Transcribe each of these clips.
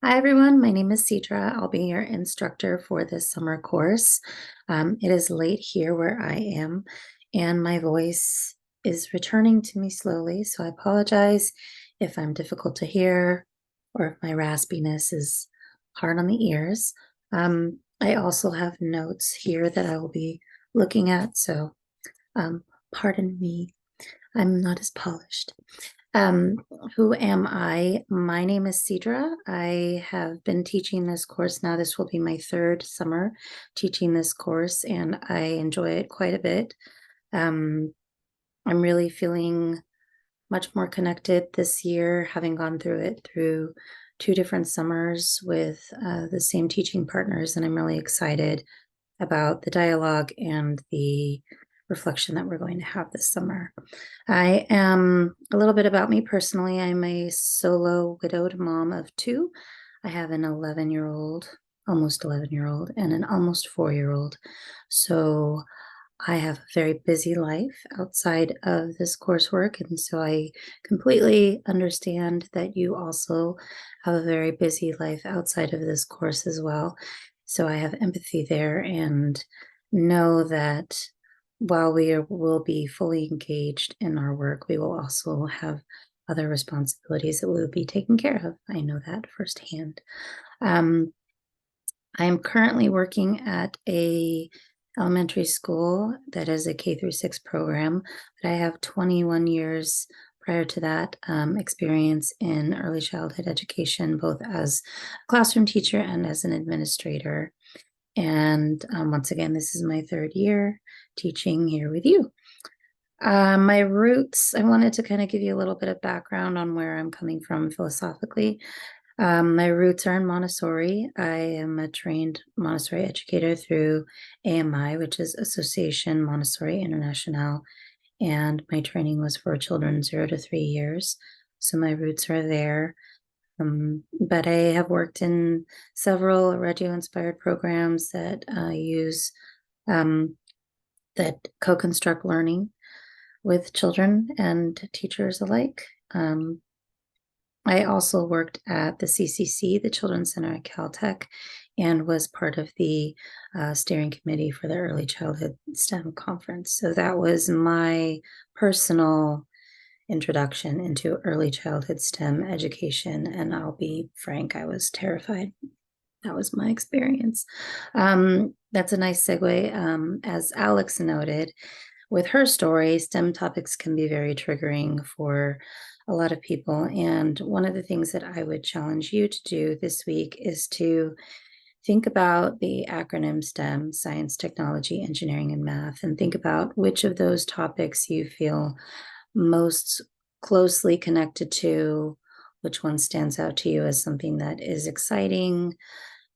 Hi everyone, my name is Cedra. I'll be your instructor for this summer course. It is late here where I am, and my voice is returning to me slowly, so I apologize if I'm difficult to hear or if my raspiness is hard on the ears. I also have notes here that I will be looking at, so um, pardon me, I'm not as polished. Um, who am I? My name is Cedra. I have been teaching this course now. This will be my third summer teaching this course, and I enjoy it quite a bit. Um, I'm really feeling much more connected this year, having gone through it through two different summers with the same teaching partners, and I'm really excited about the dialogue and the reflection that we're going to have this summer. I am a little bit about me personally. I'm a solo widowed mom of two. I have an 11-year-old, almost 11-year-old, and an almost 4-year-old. So I have a very busy life outside of this coursework. And so I completely understand that you also have a very busy life outside of this course as well. So I have empathy there and know that while will be fully engaged in our work, we will also have other responsibilities that we will be taking care of. I know that firsthand. Um, I am currently working at a elementary school that is a K through 6 program, but I have 21 years prior to that experience in early childhood education, both as a classroom teacher and as an administrator. And once again, this is my third year teaching here with you. My roots, I wanted to kind of give you a little bit of background on where I'm coming from philosophically. My roots are in Montessori. I am a trained Montessori educator through AMI, which is Association Montessori International, and my training was for children 0 to 3 years. So my roots are there. But I have worked in several Reggio-inspired programs that use that co-construct learning with children and teachers alike. I also worked at the CCC, the Children's Center at Caltech, and was part of the steering committee for the Early Childhood STEM Conference. So that was my personal introduction into early childhood STEM education. And I'll be frank, I was terrified. That was my experience. That's a nice segue. As Alex noted, with her story, STEM topics can be very triggering for a lot of people. And one of the things that I would challenge you to do this week is to think about the acronym STEM, science, technology, engineering, and math, and think about which of those topics you feel most closely connected to, which one stands out to you as something that is exciting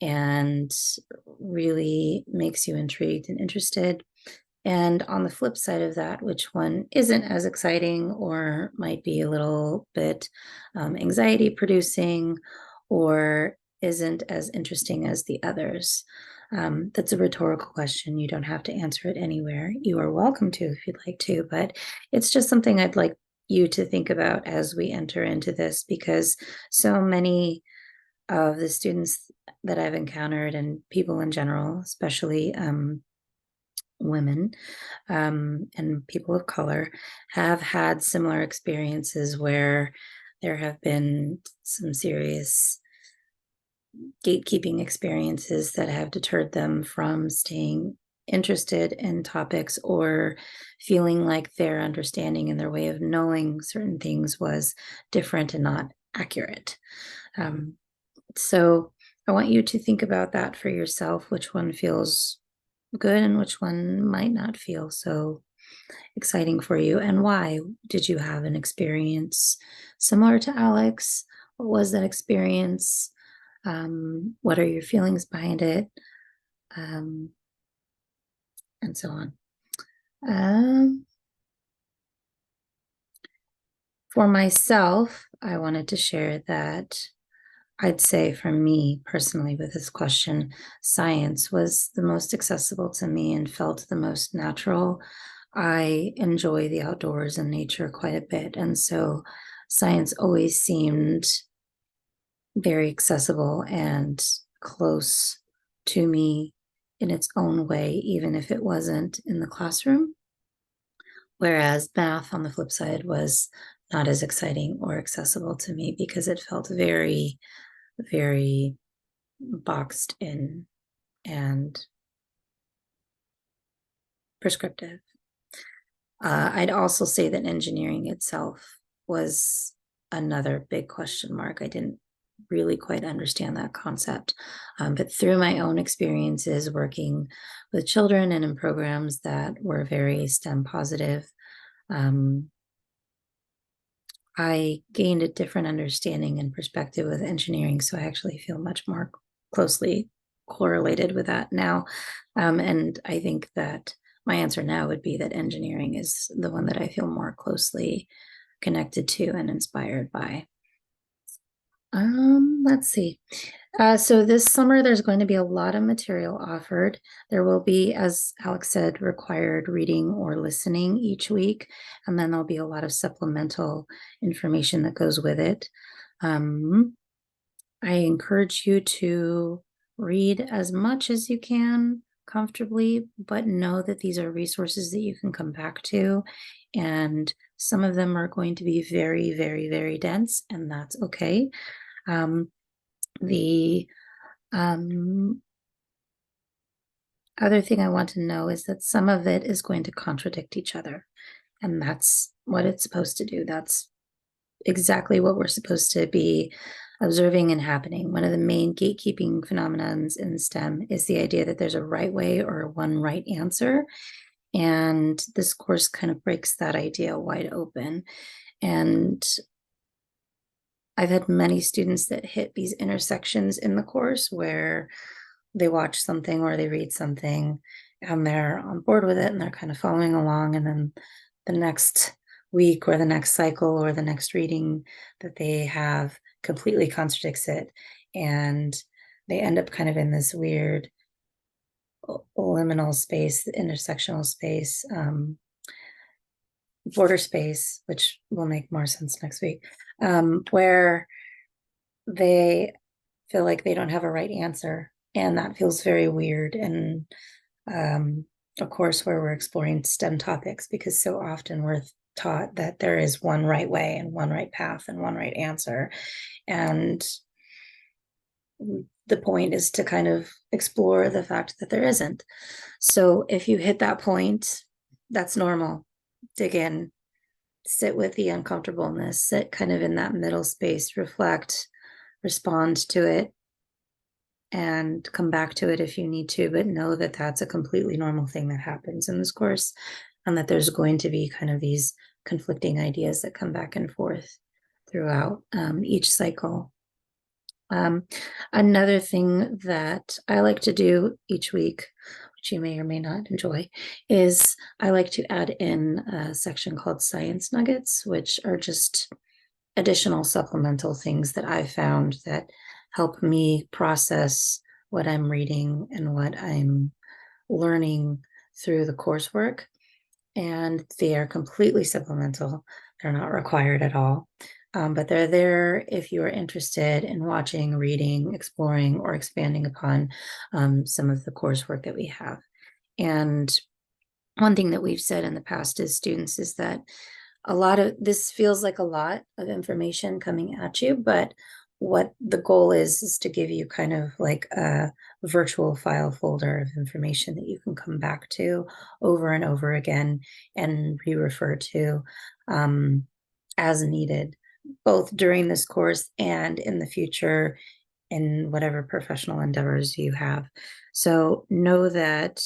and really makes you intrigued and interested. And on the flip side of that, which one isn't as exciting or might be a little bit anxiety producing or isn't as interesting as the others? That's a rhetorical question. You don't have to answer it anywhere. You are welcome to if you'd like to, but it's just something I'd like you to think about as we enter into this, because so many of the students that I've encountered and people in general, especially women and people of color, have had similar experiences where there have been some serious gatekeeping experiences that have deterred them from staying interested in topics or feeling like their understanding and their way of knowing certain things was different and not accurate. So I want you to think about that for yourself, which one feels good and which one might not feel so exciting for you, and why. Did you have an experience similar to Alex? What was that experience? What are your feelings behind it? And so on. For myself, I wanted to share that I'd say for me personally with this question, science was the most accessible to me and felt the most natural. I enjoy the outdoors and nature quite a bit. And so science always seemed very accessible and close to me in its own way, even if it wasn't in the classroom. Whereas math, on the flip side, was not as exciting or accessible to me because it felt very, very boxed in and prescriptive. I'd also say that engineering itself was another big question mark. I didn't really quite understand that concept. But through my own experiences working with children and in programs that were very STEM positive, um, I gained a different understanding and perspective with engineering. So I actually feel much more closely correlated with that now. And I think that my answer now would be that engineering is the one that I feel more closely connected to and inspired by. Let's see. So this summer, there's going to be a lot of material offered. There will be, as Alex said, required reading or listening each week, and then there'll be a lot of supplemental information that goes with it. I encourage you to read as much as you can comfortably, but know that these are resources that you can come back to. And some of them are going to be very, very, very dense, and that's okay. The other thing I want to know is that some of it is going to contradict each other, and that's what it's supposed to do. That's exactly what we're supposed to be observing and happening. One of the main gatekeeping phenomenons in STEM is the idea that there's a right way or one right answer. And this course kind of breaks that idea wide open. And I've had many students that hit these intersections in the course where they watch something or they read something and they're on board with it and they're kind of following along. And then the next week or the next cycle or the next reading that they have completely contradicts it. And they end up kind of in this weird liminal space, intersectional space, border space, which will make more sense next week, where they feel like they don't have a right answer. And that feels very weird. And of course, where we're exploring STEM topics, because so often we're taught that there is one right way and one right path and one right answer. And the point is to kind of explore the fact that there isn't. So if you hit that point, that's normal. Dig in, sit with the uncomfortableness, sit kind of in that middle space, reflect, respond to it, and come back to it if you need to, but know that that's a completely normal thing that happens in this course, and that there's going to be kind of these conflicting ideas that come back and forth throughout each cycle. Another thing that I like to do each week, which you may or may not enjoy, is I like to add in a section called Science Nuggets, which are just additional supplemental things that I found that help me process what I'm reading and what I'm learning through the coursework. And they are completely supplemental. They're not required at all. But they're there if you are interested in watching, reading, exploring, or expanding upon some of the coursework that we have. And one thing that we've said in the past as students is that a lot of this feels like a lot of information coming at you, but what the goal is to give you kind of like a virtual file folder of information that you can come back to over and over again and re-refer to as needed, both during this course and in the future in whatever professional endeavors you have. So know that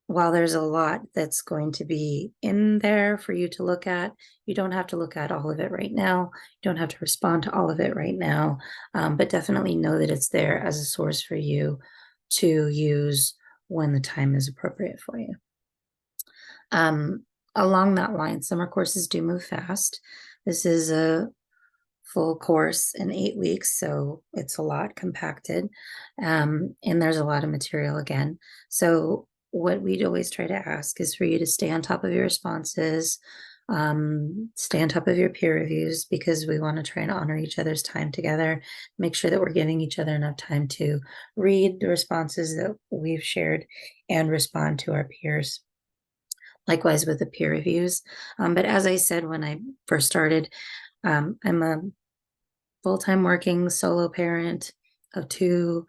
while there's a lot that's going to be in there for you to look at, you don't have to look at all of it right now. You don't have to respond to all of it right now, but definitely know that it's there as a source for you to use when the time is appropriate for you. Along that line, summer courses do move fast. This is a full course in 8 weeks, so it's a lot compacted, and there's a lot of material again. So what we'd always try to ask is for you to stay on top of your responses, Stay on top of your peer reviews because we want to try and honor each other's time together. Make sure that we're giving each other enough time to read the responses that we've shared and respond to our peers. Likewise with the peer reviews. But as I said when I first started, I'm a full-time working solo parent of two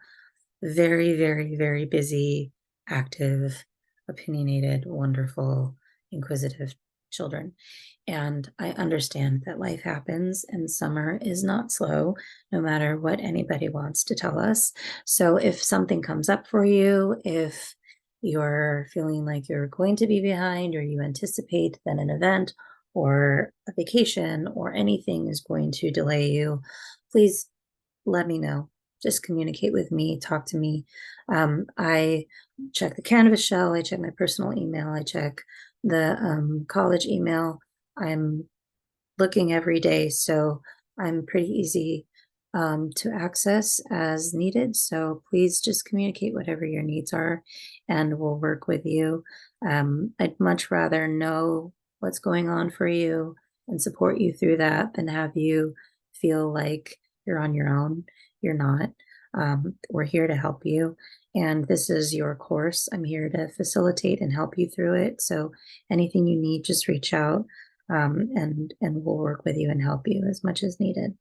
very, very, very busy, active, opinionated, wonderful, inquisitive children. And I understand that life happens and summer is not slow, no matter what anybody wants to tell us. So if something comes up for you, if you're feeling like you're going to be behind, or you anticipate that an event or a vacation or anything is going to delay you, please let me know. Just communicate with me, talk to me. I check the Canvas shell, I check my personal email, I check the college email. I'm looking every day, so I'm pretty easy to access as needed. So please just communicate whatever your needs are, and we'll work with you. I'd much rather know what's going on for you and support you through that than have you feel like you're on your own. You're not. We're here to help you, and this is your course. I'm here to facilitate and help you through it. So anything you need, just reach out, and we'll work with you and help you as much as needed.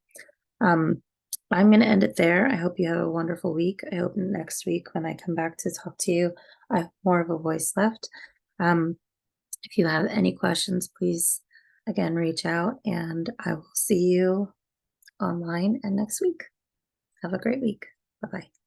Um, I'm going to end it there. I hope you have a wonderful week. I hope next week when I come back to talk to you, I have more of a voice left. Um, if you have any questions, please again reach out, and I will see you online and next week. Have a great week. Bye bye.